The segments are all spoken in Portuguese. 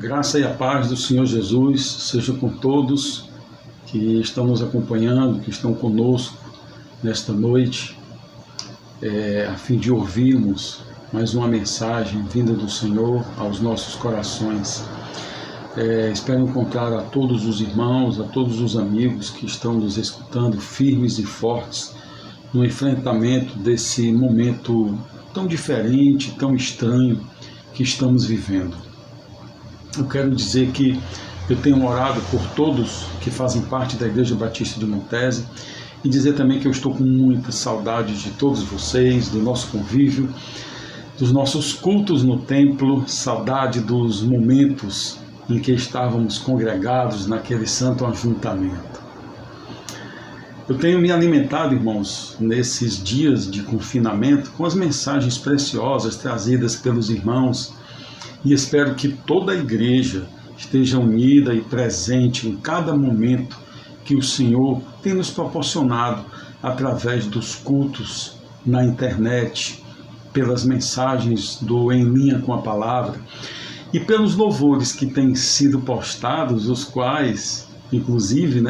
graça e a paz do Senhor Jesus seja com todos que estão nos acompanhando, que estão conosco nesta noite, a fim de ouvirmos mais uma mensagem vinda do Senhor aos nossos corações. Espero encontrar a todos os irmãos, a todos os amigos que estão nos escutando firmes e fortes no enfrentamento desse momento tão diferente, tão estranho que estamos vivendo. Eu quero dizer que eu tenho orado por todos que fazem parte da Igreja Batista de Montese e dizer também que eu estou com muita saudade de todos vocês, do nosso convívio, dos nossos cultos no templo, saudade dos momentos em que estávamos congregados naquele santo ajuntamento. Eu tenho me alimentado, irmãos, nesses dias de confinamento com as mensagens preciosas trazidas pelos irmãos e espero que toda a igreja esteja unida e presente em cada momento que o Senhor tem nos proporcionado através dos cultos na internet, pelas mensagens do Em Linha com a Palavra e pelos louvores que têm sido postados, os quais, inclusive,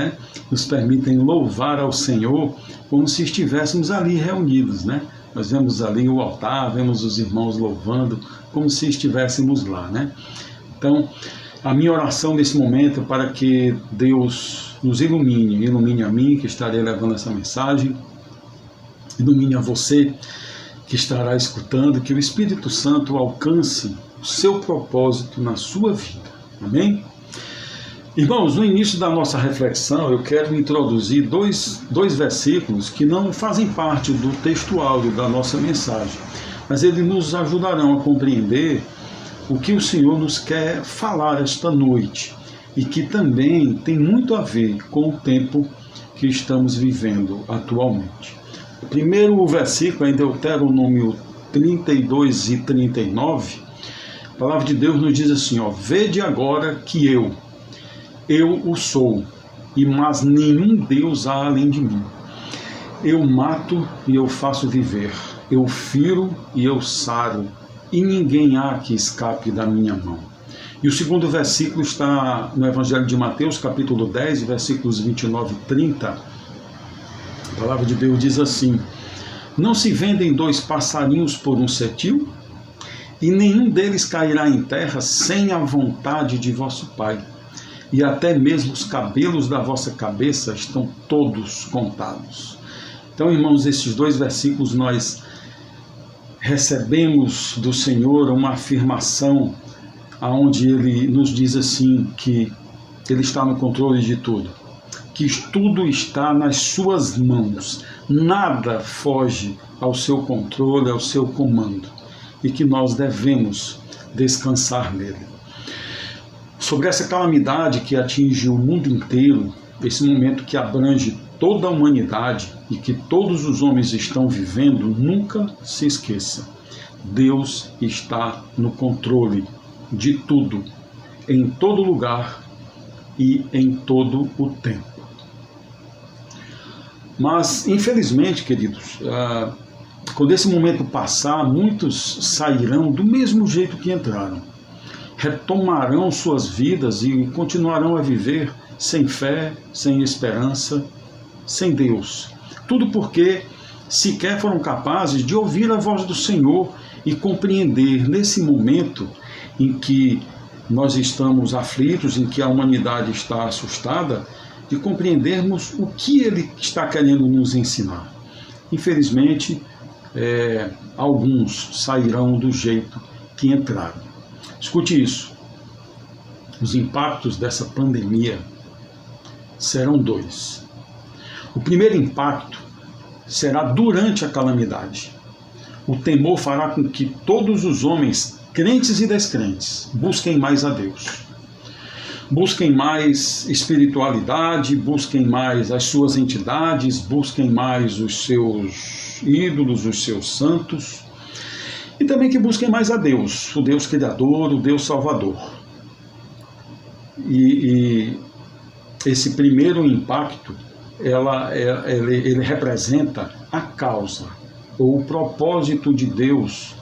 nos permitem louvar ao Senhor como se estivéssemos ali reunidos, Nós vemos ali o altar, vemos os irmãos louvando como se estivéssemos lá, Então, a minha oração nesse momento é para que Deus nos ilumine a mim que estarei levando essa mensagem, ilumine a você que estará escutando, que o Espírito Santo alcance o seu propósito na sua vida. Amém? Irmãos, no início da nossa reflexão, eu quero introduzir dois versículos que não fazem parte do texto áudio da nossa mensagem, mas eles nos ajudarão a compreender o que o Senhor nos quer falar esta noite e que também tem muito a ver com o tempo que estamos vivendo atualmente. O primeiro versículo é em Deuteronômio 32 e 39, a palavra de Deus nos diz assim, vede agora que eu o sou, e mas nenhum Deus há além de mim. Eu mato e eu faço viver, eu firo e eu saro, e ninguém há que escape da minha mão. E o segundo versículo está no Evangelho de Mateus, capítulo 10, versículos 29 e 30. A palavra de Deus diz assim, não se vendem 2 passarinhos por um cetil? E nenhum deles cairá em terra sem a vontade de vosso Pai. E até mesmo os cabelos da vossa cabeça estão todos contados. Então, irmãos, esses 2 versículos nós recebemos do Senhor uma afirmação onde Ele nos diz assim que Ele está no controle de tudo, que tudo está nas suas mãos, nada foge ao seu controle, ao seu comando, e que nós devemos descansar nele. Sobre essa calamidade que atinge o mundo inteiro, esse momento que abrange toda a humanidade e que todos os homens estão vivendo, nunca se esqueça. Deus está no controle de tudo, em todo lugar e em todo o tempo. Mas, infelizmente, queridos, quando esse momento passar, muitos sairão do mesmo jeito que entraram. Retomarão suas vidas e continuarão a viver sem fé, sem esperança, sem Deus. Tudo porque sequer foram capazes de ouvir a voz do Senhor e compreender nesse momento em que nós estamos aflitos, em que a humanidade está assustada, de compreendermos o que Ele está querendo nos ensinar. Infelizmente, alguns sairão do jeito que entraram. Escute isso, os impactos dessa pandemia serão 2. O primeiro impacto será durante a calamidade. O temor fará com que todos os homens, crentes e descrentes, busquem mais a Deus. Busquem mais espiritualidade, busquem mais as suas entidades, busquem mais os seus ídolos, os seus santos, e também que busquem mais a Deus, o Deus Criador, o Deus Salvador. E esse primeiro impacto, ele representa a causa, ou o propósito de Deus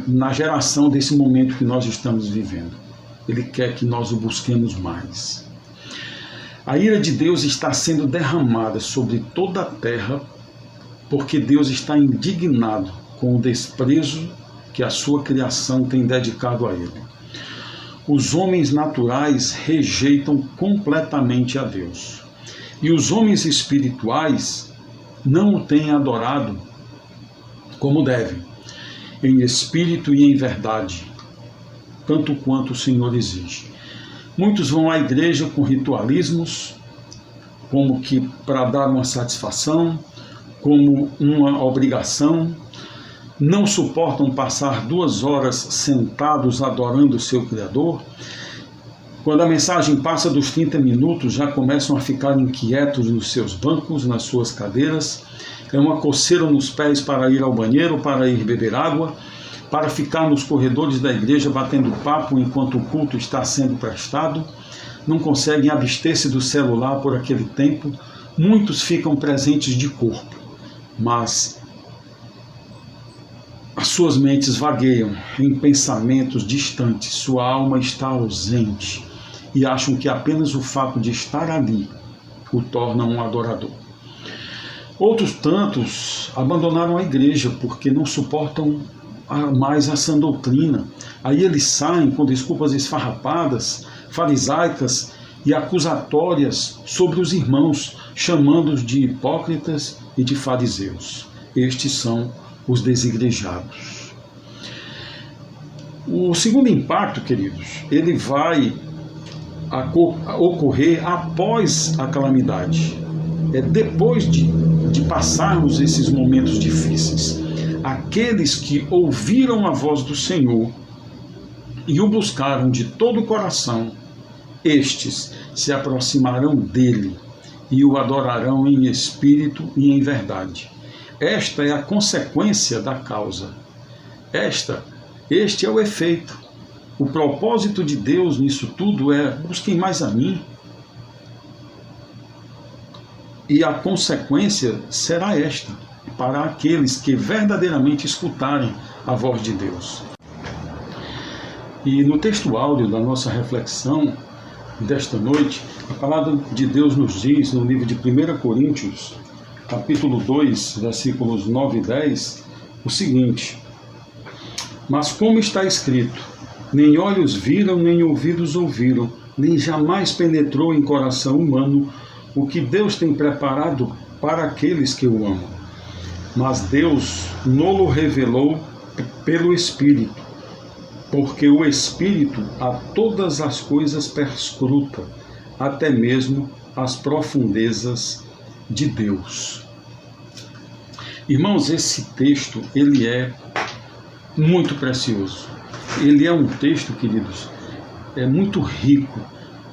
na geração desse momento que nós estamos vivendo. Ele quer que nós o busquemos mais. A ira de Deus está sendo derramada sobre toda a terra, porque Deus está indignado com o desprezo que a sua criação tem dedicado a ele. Os homens naturais rejeitam completamente a Deus, e os homens espirituais não o têm adorado como devem, em espírito e em verdade, tanto quanto o Senhor exige. Muitos vão à igreja com ritualismos, como que para dar uma satisfação, como uma obrigação, não suportam passar 2 horas sentados adorando o seu Criador. Quando a mensagem passa dos 30 minutos, já começam a ficar inquietos nos seus bancos, nas suas cadeiras. É uma coceira nos pés para ir ao banheiro, para ir beber água, para ficar nos corredores da igreja batendo papo enquanto o culto está sendo prestado. Não conseguem abster-se do celular por aquele tempo. Muitos ficam presentes de corpo, mas as suas mentes vagueiam em pensamentos distantes, sua alma está ausente e acham que apenas o fato de estar ali o torna um adorador. Outros tantos abandonaram a igreja porque não suportam mais a sã doutrina. Aí eles saem com desculpas esfarrapadas, farisaicas e acusatórias sobre os irmãos, chamando-os de hipócritas e de fariseus. Estes são os desigrejados. O segundo impacto, queridos, ele vai ocorrer após a calamidade. É depois de passarmos esses momentos difíceis. Aqueles que ouviram a voz do Senhor e o buscaram de todo o coração, estes se aproximarão dele e o adorarão em espírito e em verdade. Esta é a consequência da causa. Este é o efeito. O propósito de Deus nisso tudo é: busquem mais a mim. E a consequência será esta, para aqueles que verdadeiramente escutarem a voz de Deus. E no texto áudio da nossa reflexão desta noite, a palavra de Deus nos diz, no livro de 1 Coríntios, capítulo 2, versículos 9 e 10, o seguinte: mas como está escrito, nem olhos viram, nem ouvidos ouviram, nem jamais penetrou em coração humano o que Deus tem preparado para aqueles que o amam. Mas Deus nolo revelou pelo Espírito, porque o Espírito a todas as coisas perscruta, até mesmo as profundezas de Deus. Irmãos, esse texto, ele é muito precioso. Ele é um texto, queridos, muito rico,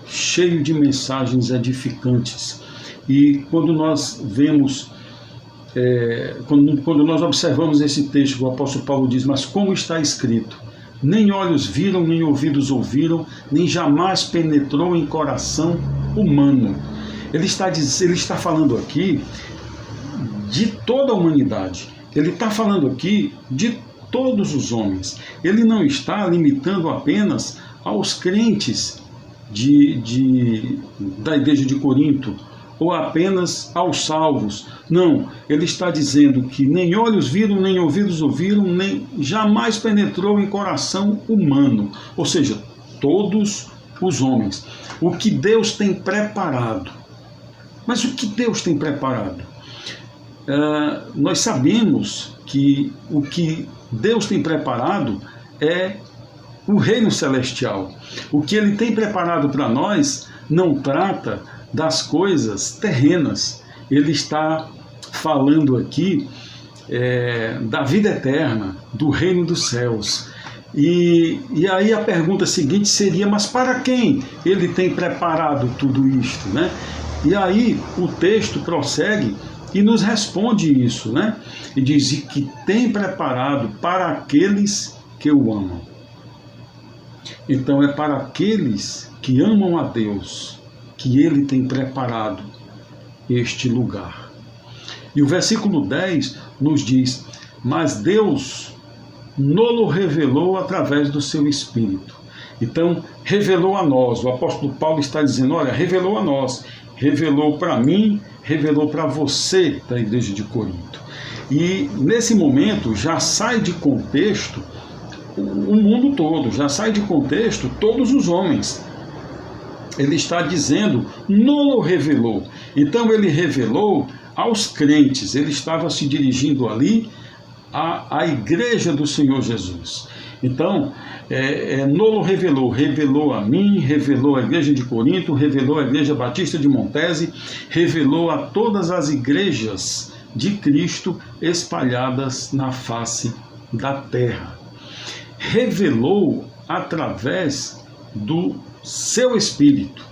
cheio de mensagens edificantes. E quando nós vemos, quando nós observamos esse texto, o apóstolo Paulo diz: mas como está escrito, nem olhos viram, nem ouvidos ouviram, nem jamais penetrou em coração humano. Ele está falando aqui de toda a humanidade. Ele está falando aqui de todos os homens. Ele não está limitando apenas aos crentes da igreja de Corinto, ou apenas aos salvos. Não, ele está dizendo que nem olhos viram, nem ouvidos ouviram, nem jamais penetrou em coração humano. Ou seja, todos os homens. O que Deus tem preparado. Mas o que Deus tem preparado? Nós sabemos que o que Deus tem preparado é o reino celestial. O que ele tem preparado para nós não trata das coisas terrenas. Ele está falando aqui da vida eterna, do reino dos céus. E aí a pergunta seguinte seria: mas para quem ele tem preparado tudo isto, né? E aí o texto prossegue e nos responde isso, né? E diz que tem preparado para aqueles que o amam. Então é para aqueles que amam a Deus que ele tem preparado este lugar. E o versículo 10 nos diz: mas Deus nos revelou através do seu Espírito. Então, revelou a nós. O apóstolo Paulo está dizendo, olha, revelou a nós, revelou para mim, revelou para você da igreja de Corinto. E nesse momento já sai de contexto o mundo todo, já sai de contexto todos os homens. Ele está dizendo, nos revelou. Então ele revelou aos crentes, ele estava se dirigindo ali à igreja do Senhor Jesus. Então, nos revelou, revelou a mim, revelou a igreja de Corinto, revelou a igreja batista de Montese, revelou a todas as igrejas de Cristo espalhadas na face da terra. Revelou através do seu Espírito,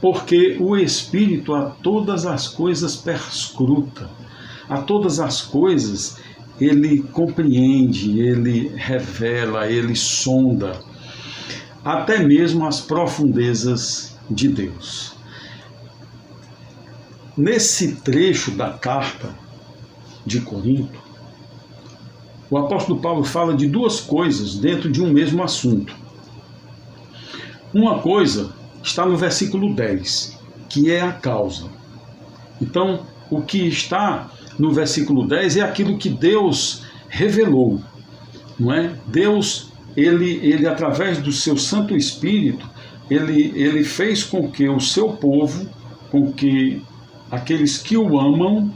porque o Espírito a todas as coisas perscruta, a todas as coisas ele compreende, ele revela, ele sonda, até mesmo as profundezas de Deus. Nesse trecho da carta de Corinto, o apóstolo Paulo fala de duas coisas dentro de um mesmo assunto. Uma coisa está no versículo 10, que é a causa. Então, o que está no versículo 10 é aquilo que Deus revelou, não é? Deus, ele através do seu Santo Espírito, ele fez com que o seu povo, com que aqueles que o amam,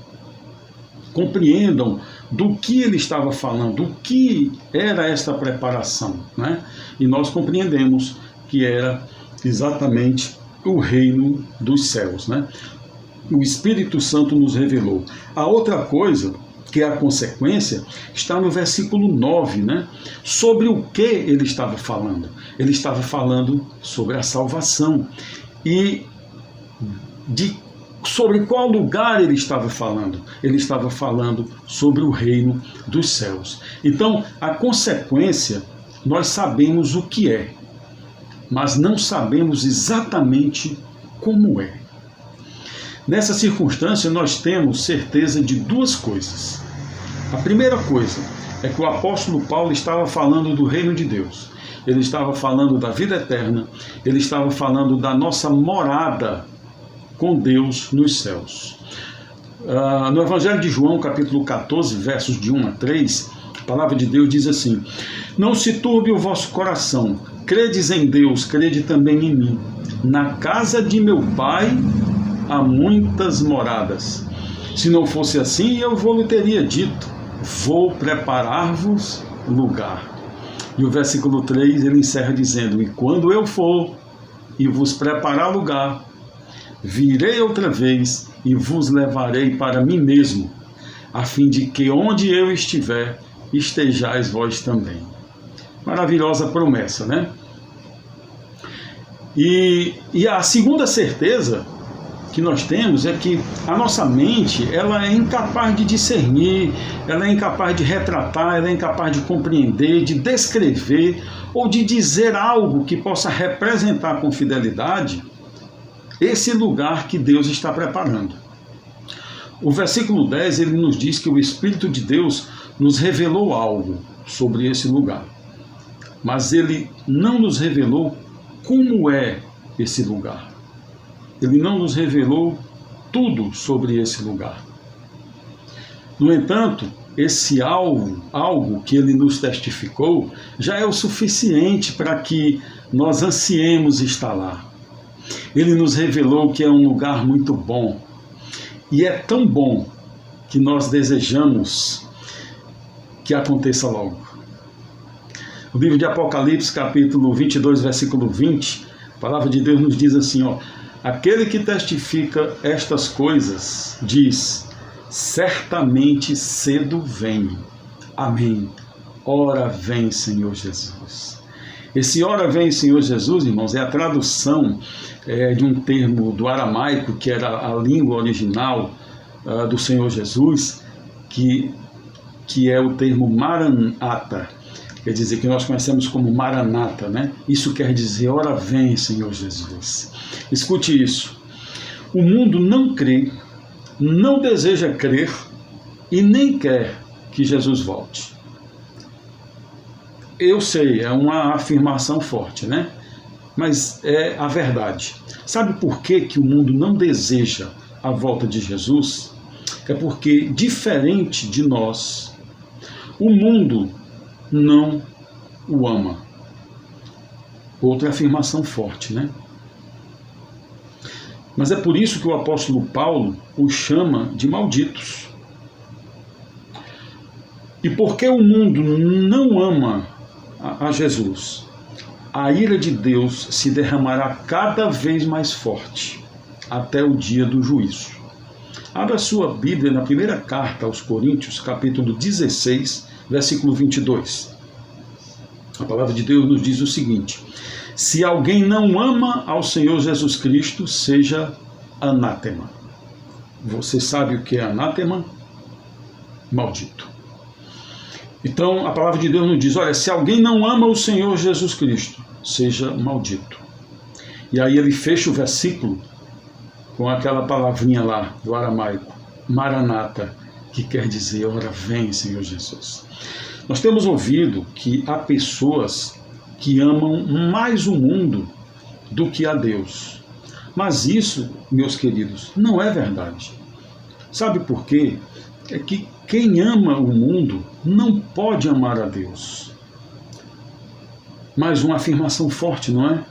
compreendam do que ele estava falando, o que era esta preparação, né? E nós compreendemos que era exatamente o reino dos céus, né? O Espírito Santo nos revelou. A outra coisa, que é a consequência, está no versículo 9, né? Sobre o que ele estava falando? Ele estava falando sobre a salvação. E sobre qual lugar ele estava falando? Ele estava falando sobre o reino dos céus. Então, a consequência, nós sabemos o que é, mas não sabemos exatamente como é. Nessa circunstância, nós temos certeza de duas coisas. A primeira coisa é que o apóstolo Paulo estava falando do reino de Deus. Ele estava falando da vida eterna, ele estava falando da nossa morada com Deus nos céus. No Evangelho de João, capítulo 14, versos de 1 a 3, a palavra de Deus diz assim: não se turbe o vosso coração, credes em Deus, crede também em mim. Na casa de meu Pai há muitas moradas. Se não fosse assim, eu vou-lhe teria dito, vou preparar-vos lugar. E o versículo 3, ele encerra dizendo, e quando eu for e vos preparar lugar, virei outra vez e vos levarei para mim mesmo, a fim de que onde eu estiver, estejais vós também. Maravilhosa promessa, né? E a segunda certeza que nós temos é que a nossa mente, ela é incapaz de discernir, ela é incapaz de retratar, ela é incapaz de compreender, de descrever ou de dizer algo que possa representar com fidelidade esse lugar que Deus está preparando. O versículo 10, ele nos diz que o Espírito de Deus nos revelou algo sobre esse lugar, mas ele não nos revelou como é esse lugar. Ele não nos revelou tudo sobre esse lugar. No entanto, esse algo que ele nos testificou, já é o suficiente para que nós ansiemos estar lá. Ele nos revelou que é um lugar muito bom. E é tão bom que nós desejamos que aconteça logo. O livro de Apocalipse, capítulo 22, versículo 20, a palavra de Deus nos diz assim, ó: aquele que testifica estas coisas diz, certamente cedo vem. Amém. Ora vem, Senhor Jesus. Esse ora vem, Senhor Jesus, irmãos, é a tradução de um termo do aramaico, que era a língua original do Senhor Jesus, que é o termo Maranata. Quer dizer, que nós conhecemos como Maranata, né? Isso quer dizer, ora vem, Senhor Jesus. Escute isso. O mundo não crê, não deseja crer e nem quer que Jesus volte. Eu sei, é uma afirmação forte, né? Mas é a verdade. Sabe por que que o mundo não deseja a volta de Jesus? É porque, diferente de nós, o mundo não o ama. Outra afirmação forte, né? Mas é por isso que o apóstolo Paulo os chama de malditos. E porque o mundo não ama a Jesus, a ira de Deus se derramará cada vez mais forte, até o dia do juízo. Abra sua Bíblia na primeira carta aos Coríntios, capítulo 16, versículo 22. A palavra de Deus nos diz o seguinte: se alguém não ama ao Senhor Jesus Cristo, seja anátema. Você sabe o que é anátema? Maldito. Então, a palavra de Deus nos diz, olha, se alguém não ama o Senhor Jesus Cristo, seja maldito. E aí ele fecha o versículo com aquela palavrinha lá do aramaico, Maranata, que quer dizer, ora vem, Senhor Jesus. Nós temos ouvido que há pessoas que amam mais o mundo do que a Deus. Mas isso, meus queridos, não é verdade. Sabe por quê? É que quem ama o mundo não pode amar a Deus. Mais uma afirmação forte, não é?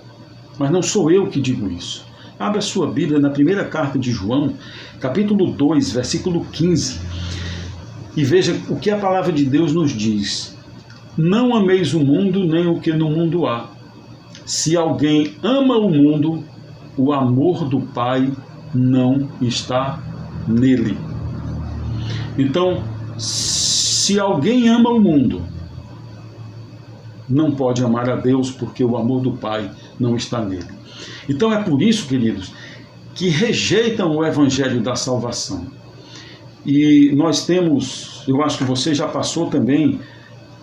Mas não sou eu que digo isso. Abra a sua Bíblia na primeira carta de João, capítulo 2, versículo 15, e veja o que a palavra de Deus nos diz. Não ameis o mundo, nem o que no mundo há. Se alguém ama o mundo, o amor do Pai não está nele. Então, se alguém ama o mundo, não pode amar a Deus, porque o amor do Pai não está nele. Então é por isso, queridos, que rejeitam o evangelho da salvação. E nós temos, eu acho que você já passou também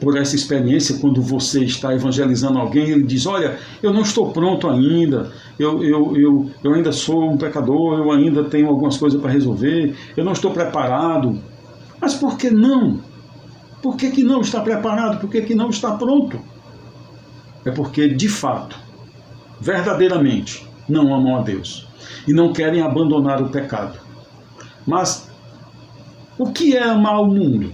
por essa experiência, quando você está evangelizando alguém, ele diz, olha, eu não estou pronto ainda, eu ainda sou um pecador, eu ainda tenho algumas coisas para resolver, eu não estou preparado. Mas por que não? Por que não está preparado? Por que não está pronto? É porque, de fato, verdadeiramente, não amam a Deus e não querem abandonar o pecado. Mas o que é amar o mundo?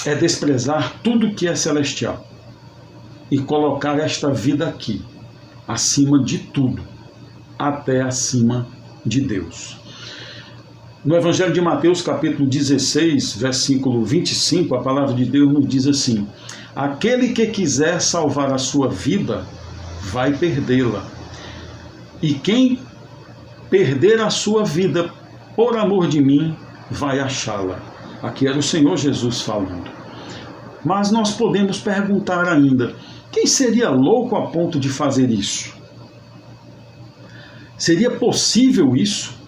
É desprezar tudo que é celestial e colocar esta vida aqui, acima de tudo, até acima de Deus. No Evangelho de Mateus, capítulo 16, versículo 25, a palavra de Deus nos diz assim: aquele que quiser salvar a sua vida, vai perdê-la. E quem perder a sua vida por amor de mim, vai achá-la. Aqui era o Senhor Jesus falando. Mas nós podemos perguntar ainda, quem seria louco a ponto de fazer isso? Seria possível isso?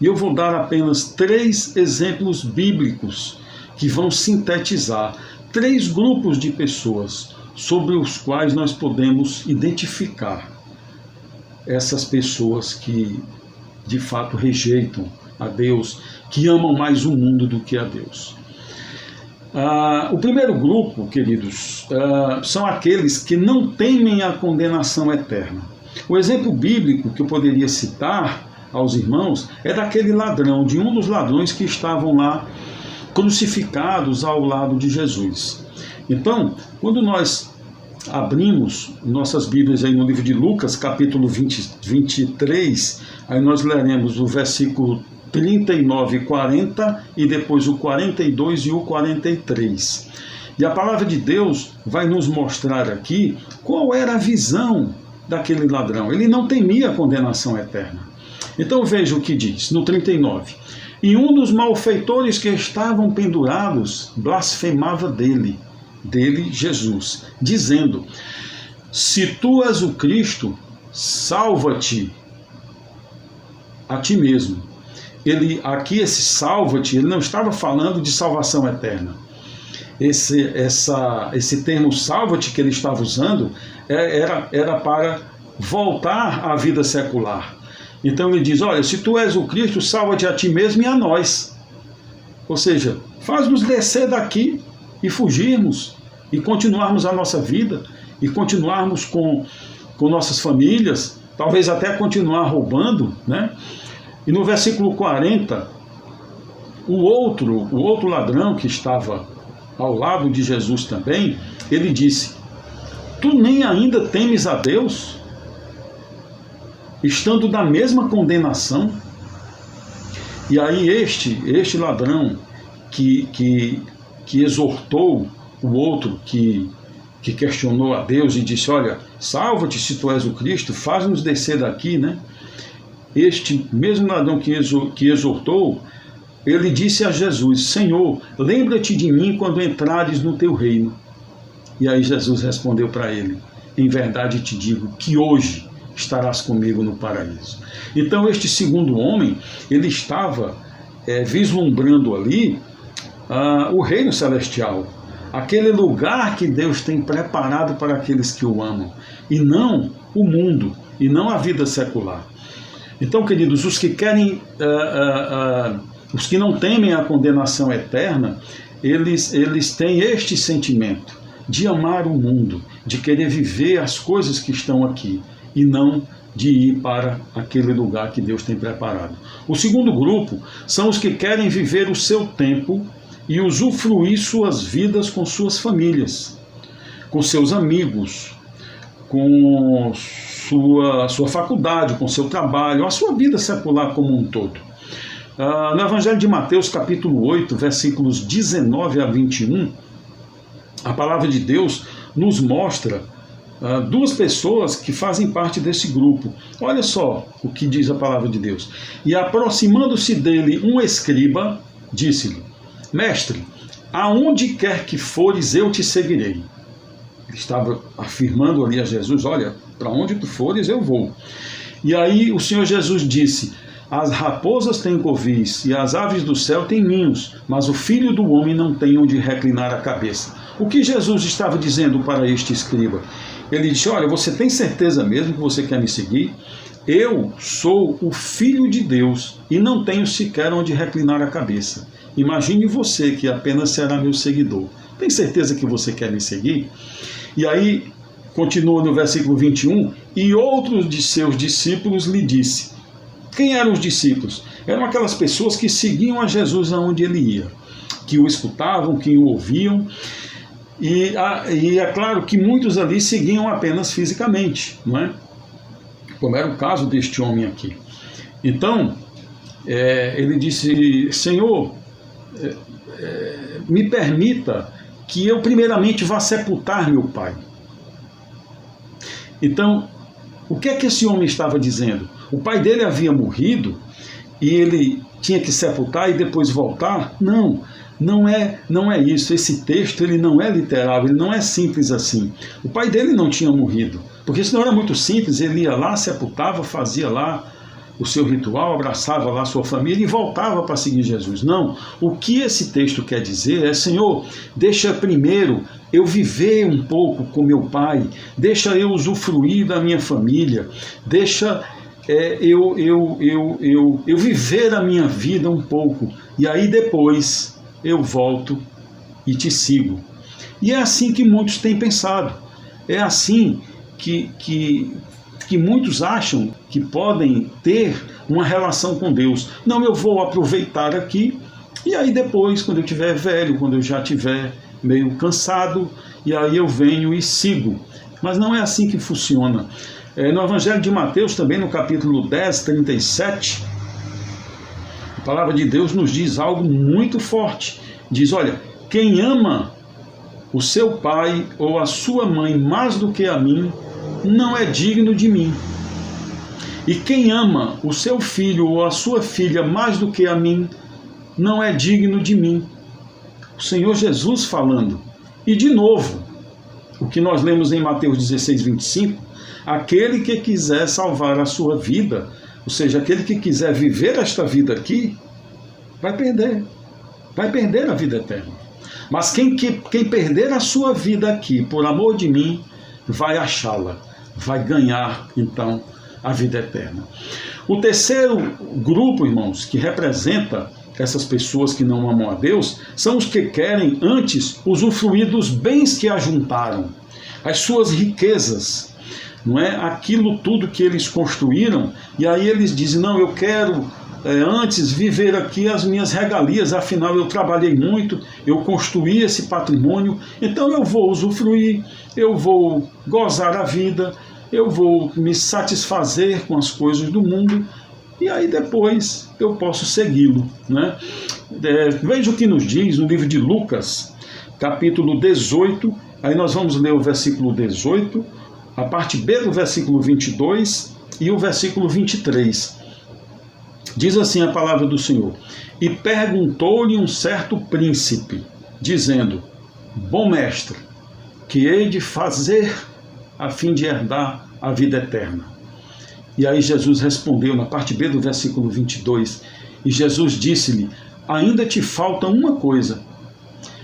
E eu vou dar apenas 3 exemplos bíblicos que vão sintetizar 3 grupos de pessoas sobre os quais nós podemos identificar essas pessoas que de fato rejeitam a Deus, que amam mais o mundo do que a Deus. O primeiro grupo, queridos, são aqueles que não temem a condenação eterna. O exemplo bíblico que eu poderia citar aos irmãos é daquele ladrão, de um dos ladrões que estavam lá crucificados ao lado de Jesus. Então, quando nós abrimos nossas Bíblias aí no livro de Lucas, capítulo 23, aí nós leremos o versículo 39 e 40 e depois o 42 e o 43. E a palavra de Deus vai nos mostrar aqui qual era a visão daquele ladrão. Ele não temia a condenação eterna. Então veja o que diz no 39. E um dos malfeitores que estavam pendurados blasfemava dele, Jesus, dizendo: se tu és o Cristo, salva-te a ti mesmo. Esse salva-te, ele não estava falando de salvação eterna. Esse termo salva-te que ele estava usando era para voltar à vida secular. Então ele diz, olha, se tu és o Cristo, salva-te a ti mesmo e a nós. Ou seja, faz-nos descer daqui e fugirmos, e continuarmos a nossa vida, e continuarmos com nossas famílias, talvez até continuar roubando, né? E no versículo 40, o outro ladrão que estava ao lado de Jesus também, ele disse: tu nem ainda temes a Deus, estando da mesma condenação? E aí este ladrão que exortou o outro que questionou a Deus e disse: olha, salva-te se tu és o Cristo, faz-nos descer daqui, né? Este mesmo ladrão que exortou, ele disse a Jesus: Senhor, lembra-te de mim quando entrares no teu reino. E aí Jesus respondeu para ele: em verdade te digo que hoje estarás comigo no paraíso. Então este segundo homem, ele estava vislumbrando ali o reino celestial, aquele lugar que Deus tem preparado para aqueles que o amam, e não o mundo, e não a vida secular. Então, queridos, os que querem, os que não temem a condenação eterna, eles têm este sentimento de amar o mundo, de querer viver as coisas que estão aqui, e não de ir para aquele lugar que Deus tem preparado. O segundo grupo são os que querem viver o seu tempo e usufruir suas vidas com suas famílias, com seus amigos, com sua faculdade, com seu trabalho, a sua vida secular como um todo. No Evangelho de Mateus, capítulo 8, versículos 19 a 21, a palavra de Deus nos mostra duas pessoas que fazem parte desse grupo. Olha só o que diz a palavra de Deus. E aproximando-se dele um escriba, disse-lhe: Mestre, aonde quer que fores, eu te seguirei. Ele estava afirmando ali a Jesus: olha, para onde tu fores, eu vou. E aí o Senhor Jesus disse: as raposas têm covis e as aves do céu têm ninhos, mas o Filho do Homem não tem onde reclinar a cabeça. O que Jesus estava dizendo para este escriba? Ele disse: olha, você tem certeza mesmo que você quer me seguir? Eu sou o Filho de Deus e não tenho sequer onde reclinar a cabeça. Imagine você que apenas será meu seguidor. Tem certeza que você quer me seguir? E aí, continua no versículo 21, e outros de seus discípulos lhe disse. Quem eram os discípulos? Eram aquelas pessoas que seguiam a Jesus aonde ele ia, que o escutavam, que o ouviam. E é claro que muitos ali seguiam apenas fisicamente, não é? Como era o caso deste homem aqui. Então, ele disse: Senhor, me permita que eu primeiramente vá sepultar meu pai. Então, o que é que esse homem estava dizendo? O pai dele havia morrido e ele tinha que sepultar e depois voltar? Não é isso. Esse texto ele não é literal, ele não é simples assim. O pai dele não tinha morrido, porque senão era muito simples, ele ia lá, sepultava, fazia lá o seu ritual, abraçava lá a sua família e voltava para seguir Jesus. Não, o que esse texto quer dizer é: Senhor, deixa primeiro eu viver um pouco com meu pai, deixa eu usufruir da minha família, deixa eu viver a minha vida um pouco, e aí depois eu volto e te sigo. E é assim que muitos têm pensado, é assim que muitos acham que podem ter uma relação com Deus. Não, eu vou aproveitar aqui, e aí depois, quando eu estiver velho, quando eu já estiver meio cansado, e aí eu venho e sigo. Mas não é assim que funciona. No Evangelho de Mateus, também no capítulo 10, 37, a palavra de Deus nos diz algo muito forte. Diz: olha, quem ama o seu pai ou a sua mãe mais do que a mim, não é digno de mim. E quem ama o seu filho ou a sua filha mais do que a mim, não é digno de mim. O Senhor Jesus falando. E de novo, o que nós lemos em Mateus 16, 25, aquele que quiser salvar a sua vida, ou seja, aquele que quiser viver esta vida aqui, vai perder a vida eterna. Mas quem perder a sua vida aqui, por amor de mim, vai achá-la, vai ganhar, então, a vida eterna. O terceiro grupo, irmãos, que representa essas pessoas que não amam a Deus, são os que querem antes usufruir dos bens que ajuntaram, as suas riquezas, não é? Aquilo tudo que eles construíram, e aí eles dizem, não, eu quero antes viver aqui as minhas regalias, afinal eu trabalhei muito, eu construí esse patrimônio, então eu vou usufruir, eu vou gozar a vida, eu vou me satisfazer com as coisas do mundo, e aí depois eu posso segui-lo, né? Veja o que nos diz no livro de Lucas, capítulo 18, aí nós vamos ler o versículo 18, a parte B do versículo 22 e o versículo 23. Diz assim a palavra do Senhor: E perguntou-lhe um certo príncipe, dizendo, Bom mestre, que hei de fazer a fim de herdar a vida eterna? E aí Jesus respondeu na parte B do versículo 22, e Jesus disse-lhe, ainda te falta uma coisa,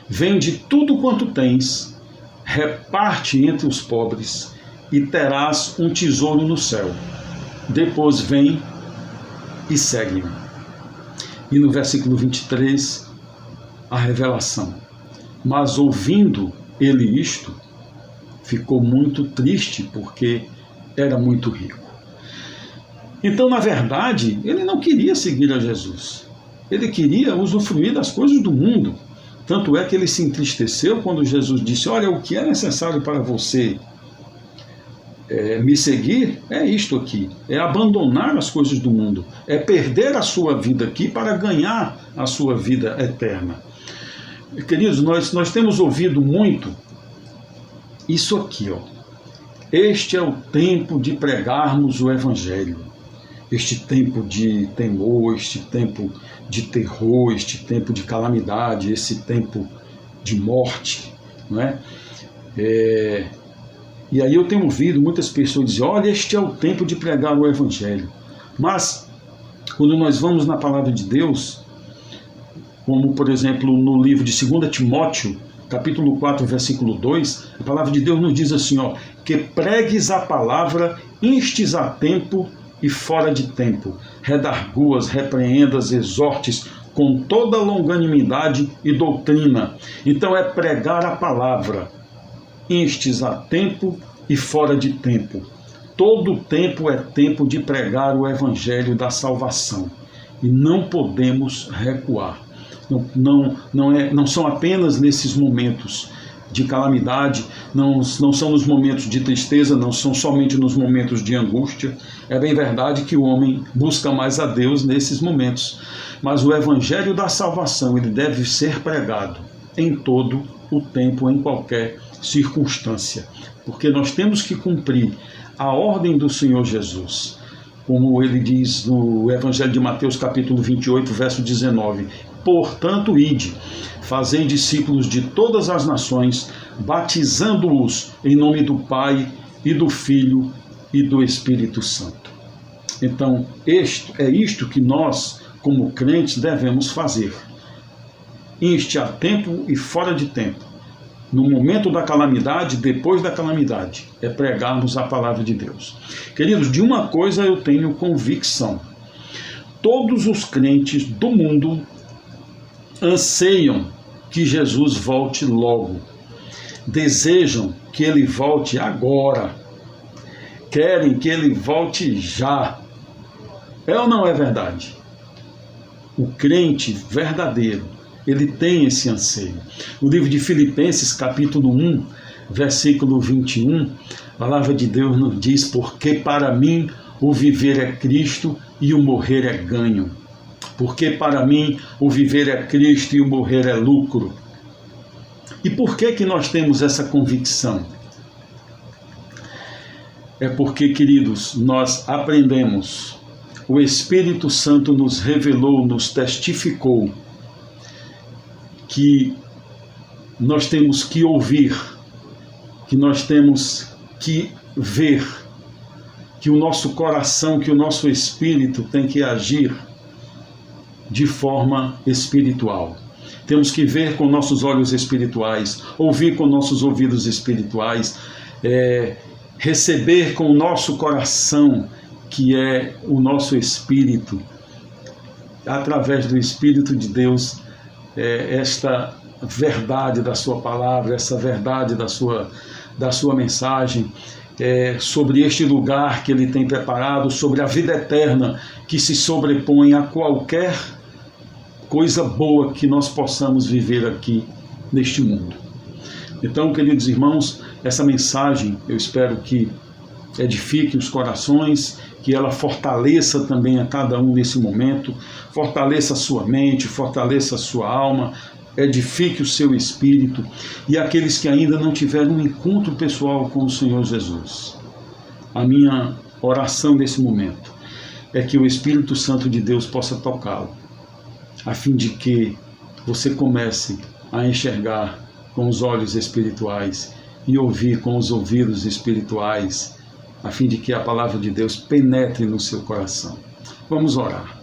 vende tudo quanto tens, reparte entre os pobres, e terás um tesouro no céu. Depois vem e segue-me. E no versículo 23, a revelação. Mas ouvindo ele isto, ficou muito triste, porque era muito rico. Então, na verdade, ele não queria seguir a Jesus. Ele queria usufruir das coisas do mundo. Tanto é que ele se entristeceu quando Jesus disse, olha, o que é necessário para você me seguir é isto aqui, é abandonar as coisas do mundo, é perder a sua vida aqui para ganhar a sua vida eterna. Queridos, nós temos ouvido muito isso aqui, ó. Este é o tempo de pregarmos o Evangelho, este tempo de temor, este tempo de terror, este tempo de calamidade, esse tempo de morte, não é? E aí eu tenho ouvido muitas pessoas dizer, olha, este é o tempo de pregar o Evangelho. Mas, quando nós vamos na palavra de Deus, como por exemplo no livro de 2 Timóteo, capítulo 4, versículo 2, a palavra de Deus nos diz assim, ó, que pregues a palavra, instes a tempo e fora de tempo, redarguas, repreendas, exortes, com toda longanimidade e doutrina. Então é pregar a palavra, instes a tempo e fora de tempo. Todo tempo é tempo de pregar o Evangelho da salvação. E não podemos recuar. Não são apenas nesses momentos de calamidade, não são nos momentos de tristeza, não são somente nos momentos de angústia. É bem verdade que o homem busca mais a Deus nesses momentos. Mas o Evangelho da salvação, ele deve ser pregado em todo o tempo, em qualquer circunstância, porque nós temos que cumprir a ordem do Senhor Jesus, como ele diz no Evangelho de Mateus, capítulo 28, verso 19, portanto, ide, fazei discípulos de todas as nações, batizando-os em nome do Pai e do Filho e do Espírito Santo. Então, é isto que nós, como crentes, devemos fazer. Inste a tempo e fora de tempo. No momento da calamidade, depois da calamidade, é pregarmos a palavra de Deus. Queridos, de uma coisa eu tenho convicção. Todos os crentes do mundo anseiam que Jesus volte logo. Desejam que ele volte agora. Querem que ele volte já. É ou não é verdade? O crente verdadeiro, ele tem esse anseio. No livro de Filipenses, capítulo 1, versículo 21, a palavra de Deus nos diz, porque para mim o viver é Cristo e o morrer é ganho. Porque para mim o viver é Cristo e o morrer é lucro. E por que nós temos essa convicção? É porque, queridos, nós aprendemos, o Espírito Santo nos revelou, nos testificou, que nós temos que ouvir, que nós temos que ver, que o nosso coração, que o nosso espírito tem que agir de forma espiritual. Temos que ver com nossos olhos espirituais, ouvir com nossos ouvidos espirituais, receber com o nosso coração, que é o nosso espírito, através do Espírito de Deus, esta verdade da sua palavra, essa verdade da sua mensagem, sobre este lugar que Ele tem preparado, sobre a vida eterna que se sobrepõe a qualquer coisa boa que nós possamos viver aqui neste mundo. Então, queridos irmãos, essa mensagem eu espero que edifique os corações, que ela fortaleça também a cada um nesse momento, fortaleça a sua mente, fortaleça a sua alma, edifique o seu espírito, e aqueles que ainda não tiveram um encontro pessoal com o Senhor Jesus. A minha oração nesse momento é que o Espírito Santo de Deus possa tocá-lo, a fim de que você comece a enxergar com os olhos espirituais e ouvir com os ouvidos espirituais, a fim de que a palavra de Deus penetre no seu coração. Vamos orar.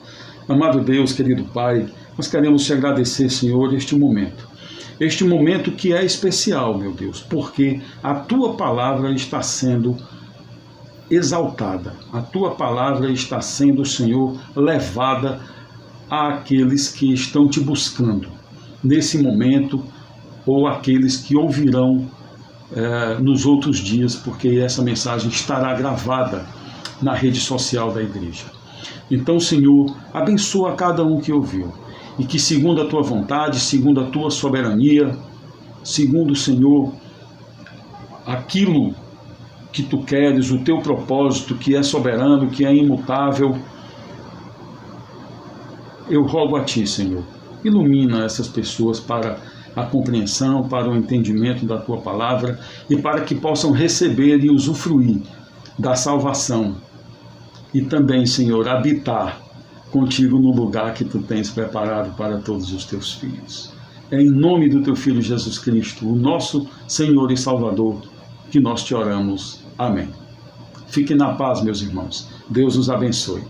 Amado Deus, querido Pai, nós queremos te agradecer, Senhor, este momento que é especial, meu Deus, porque a Tua palavra está sendo exaltada, a Tua palavra está sendo, Senhor, levada àqueles que estão Te buscando nesse momento, ou aqueles que ouvirão nos outros dias, porque essa mensagem estará gravada na rede social da igreja. Então, Senhor, abençoa cada um que ouviu, e que segundo a Tua vontade, segundo a Tua soberania, segundo, Senhor, aquilo que Tu queres, o Teu propósito, que é soberano, que é imutável, eu rogo a Ti, Senhor, ilumina essas pessoas para a compreensão, para o entendimento da Tua palavra e para que possam receber e usufruir da salvação e também, Senhor, habitar contigo no lugar que Tu tens preparado para todos os Teus filhos. É em nome do Teu Filho Jesus Cristo, o nosso Senhor e Salvador, que nós te oramos. Amém. Fiquem na paz, meus irmãos. Deus os abençoe.